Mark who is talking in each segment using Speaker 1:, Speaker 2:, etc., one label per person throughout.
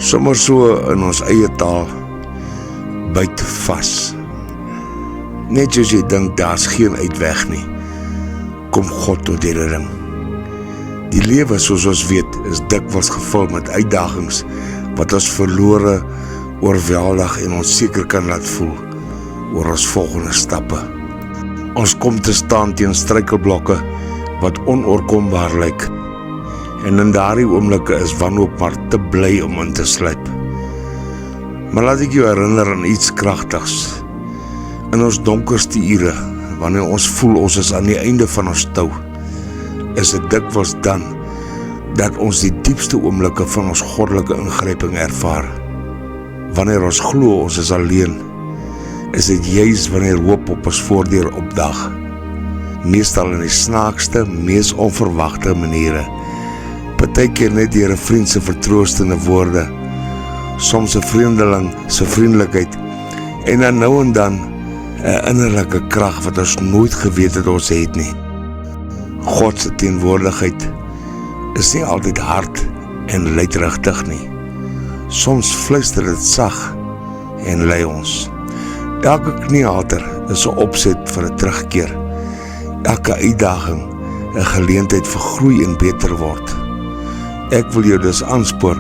Speaker 1: Sommer so in ons eie taal, byt vas. Net soos jy dink daar's geen uitweg nie, kom God tot die redding. Die lewe, soos ons weet, is dikwels gevul met uitdagings wat ons verlore, oorweldig en onseker kan laat voel oor ons volgende stappe. Ons kom te staan teen struikelblokke wat onoorkombaar lyk, en in daardie oomblikke is wanhoop maar te bly om in te sluip. Maar laat ek jou herinner aan iets kragtigs. In ons donkerste ure, wanneer ons voel ons is aan die einde van ons tou, is dit dikwels dan dat ons die diepste oomblikke van ons goddelike ingryping ervaar. Wanneer ons glo ons is alleen, is dit juis wanneer hoop op ons voordeur opdag. Meestal in die snaakste, mees onverwagte maniere. Partykeer net deur 'n vriend se vertroostende woorde, soms 'n vreemdeling se vriendelikheid, en dan nou en dan 'n innerlike krag wat ons nooit geweet het ons het nie. God se teenwoordigheid is nie altyd hard en luidrigtig nie. Soms fluister dit sag en lei ons. Elke kniehalter is 'n opset vir 'n terugkeer. Elke uitdaging 'n geleentheid vir groei en beter word. Ek wil jou dus aanspoor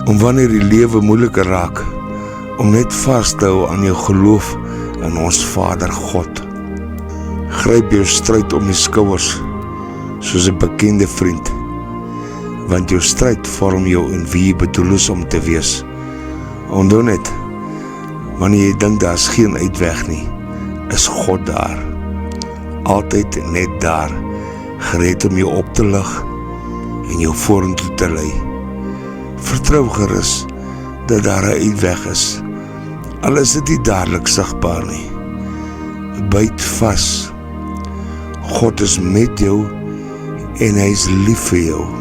Speaker 1: om wanneer die lewe moeiliker raak, om net vas te hou aan jou geloof in ons Vader God. Gryp jou stryd om die skouers, soos 'n bekende vriend, want jou stryd vorm jou in wie jy bedoel is om te wees. Onthou net, wanneer jy dink daar's geen uitweg nie, is God daar. Altyd net daar, gereed om jou op te lig en jou vorentoe te lei. Vertrou gerus dat daar 'n uitweg is, al is dit nie dadelik sigbaar nie. Byt vas. God is met jou en hy is lief vir jou.